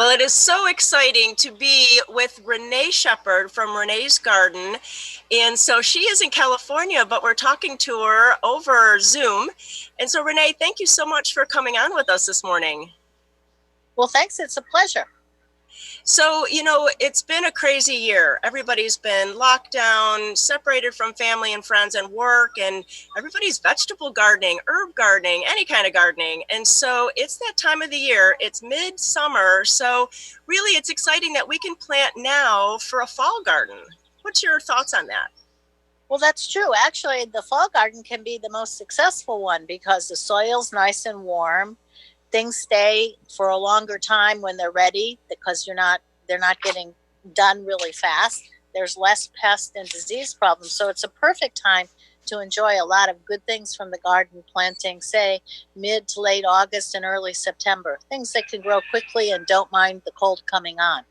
Well, it is so exciting to be with Renee Shepherd from Renee's Garden. And so she is in California, but we're talking to her over Zoom. And so, Renee, thank you so much for coming on with us this morning. Well, thanks. It's a pleasure. So, it's been a crazy year. Everybody's been locked down, separated from family and friends and work, and everybody's vegetable gardening, herb gardening, any kind of gardening. And so it's that time of the year. It's midsummer. So really, it's exciting that we can plant now for a fall garden. What's your thoughts on that? Well, that's true. Actually, the fall garden can be the most successful one because the soil's nice and warm. Things stay for a longer time when they're ready because they're not getting done really fast. There's less pest and disease problems. So it's a perfect time to enjoy a lot of good things from the garden planting, say mid to late August and early September. Things that can grow quickly and don't mind the cold coming on.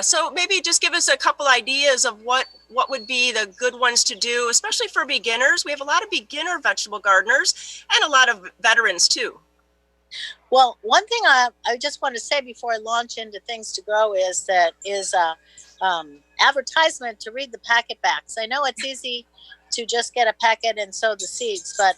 So maybe just give us a couple ideas of what would be the good ones to do, especially for beginners. We have a lot of beginner vegetable gardeners and a lot of veterans too. Well, one thing I just want to say before I launch into things to grow is advertisement to read the packet backs. I know it's easy to just get a packet and sow the seeds, but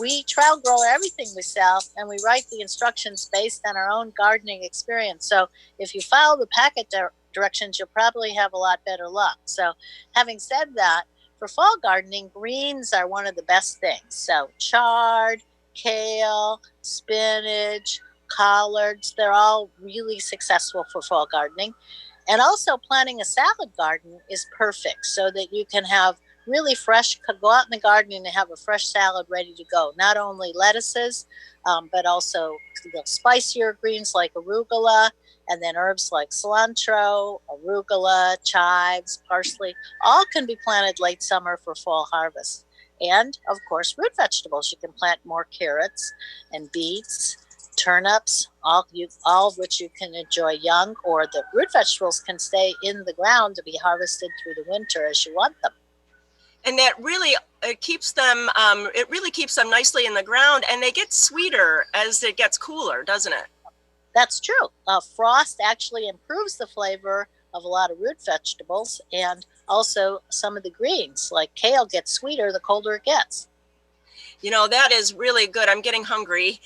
we trial grow everything we sell, and we write the instructions based on our own gardening experience. So if you follow the packet directions, you'll probably have a lot better luck. So having said that, for fall gardening, greens are one of the best things. So chard, kale, spinach, collards, they're all really successful for fall gardening. And also planting a salad garden is perfect so that you can have really fresh, go out in the garden and have a fresh salad ready to go. Not only lettuces, but also the spicier greens like arugula, and then herbs like cilantro, arugula, chives, parsley, all can be planted late summer for fall harvest. And, of course, root vegetables. You can plant more carrots and beets, turnips, all of which you can enjoy young, or the root vegetables can stay in the ground to be harvested through the winter as you want them. And that really keeps them, it really keeps them nicely in the ground, and they get sweeter as it gets cooler, doesn't it? That's true. Frost actually improves the flavor of a lot of root vegetables, and also some of the greens, like kale, gets sweeter the colder it gets. That is really good. I'm getting hungry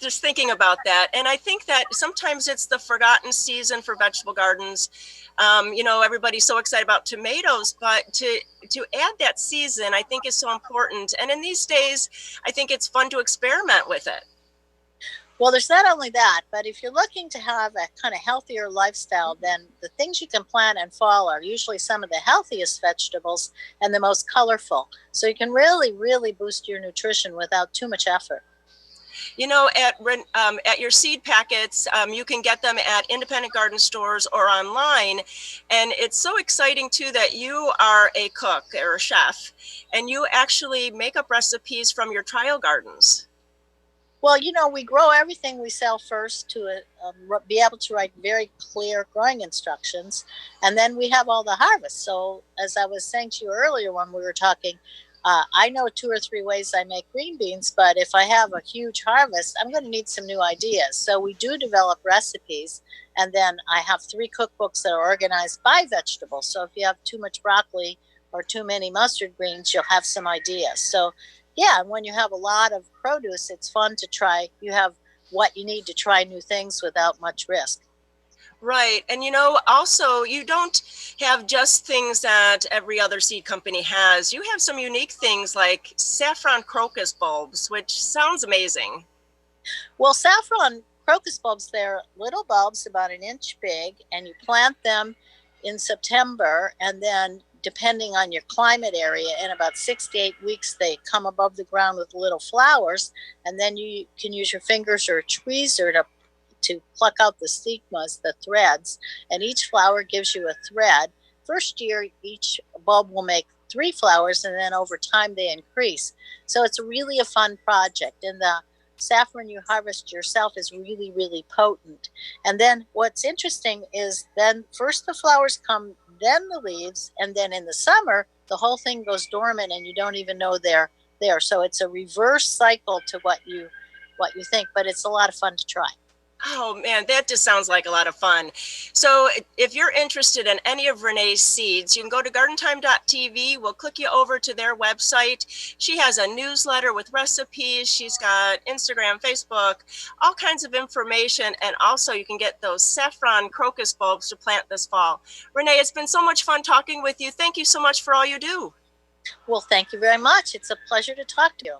just thinking about that. And I think that sometimes it's the forgotten season for vegetable gardens. Everybody's so excited about tomatoes, but to add that season, I think is so important. And in these days, I think it's fun to experiment with it. Well, there's not only that, but if you're looking to have a kind of healthier lifestyle, then the things you can plant in fall are usually some of the healthiest vegetables and the most colorful. So you can really, really boost your nutrition without too much effort. At your seed packets, you can get them at independent garden stores or online. And it's so exciting, too, that you are a cook or a chef, and you actually make up recipes from your trial gardens. Well, we grow everything we sell first to be able to write very clear growing instructions. And then we have all the harvest. So as I was saying to you earlier when we were talking, I know 2 or 3 ways I make green beans, but if I have a huge harvest, I'm going to need some new ideas. So we do develop recipes. And then I have 3 cookbooks that are organized by vegetables. So if you have too much broccoli or too many mustard greens, you'll have some ideas. So yeah, and when you have a lot of produce, it's fun to try. You have what you need to try new things without much risk. Right. And, also you don't have just things that every other seed company has. You have some unique things like saffron crocus bulbs, which sounds amazing. Well, saffron crocus bulbs, they're little bulbs about 1 inch big, and you plant them in September, and then depending on your climate area, in about 6 to 8 weeks, they come above the ground with little flowers, and then you can use your fingers or a tweezer to pluck out the stigmas, the threads, and each flower gives you a thread. First year, each bulb will make 3 flowers, and then over time they increase. So it's really a fun project, and the saffron you harvest yourself is really, really potent. And then what's interesting is then first the flowers come, then the leaves, and then in the summer, the whole thing goes dormant and you don't even know they're there. So it's a reverse cycle to what you think, but it's a lot of fun to try. Oh man, that just sounds like a lot of fun. So if you're interested in any of Renee's seeds, you can go to gardentime.tv. We'll click you over to their website. She has a newsletter with recipes. She's got Instagram, Facebook, all kinds of information. And also you can get those saffron crocus bulbs to plant this fall. Renee, it's been so much fun talking with you. Thank you so much for all you do. Well, thank you very much. It's a pleasure to talk to you.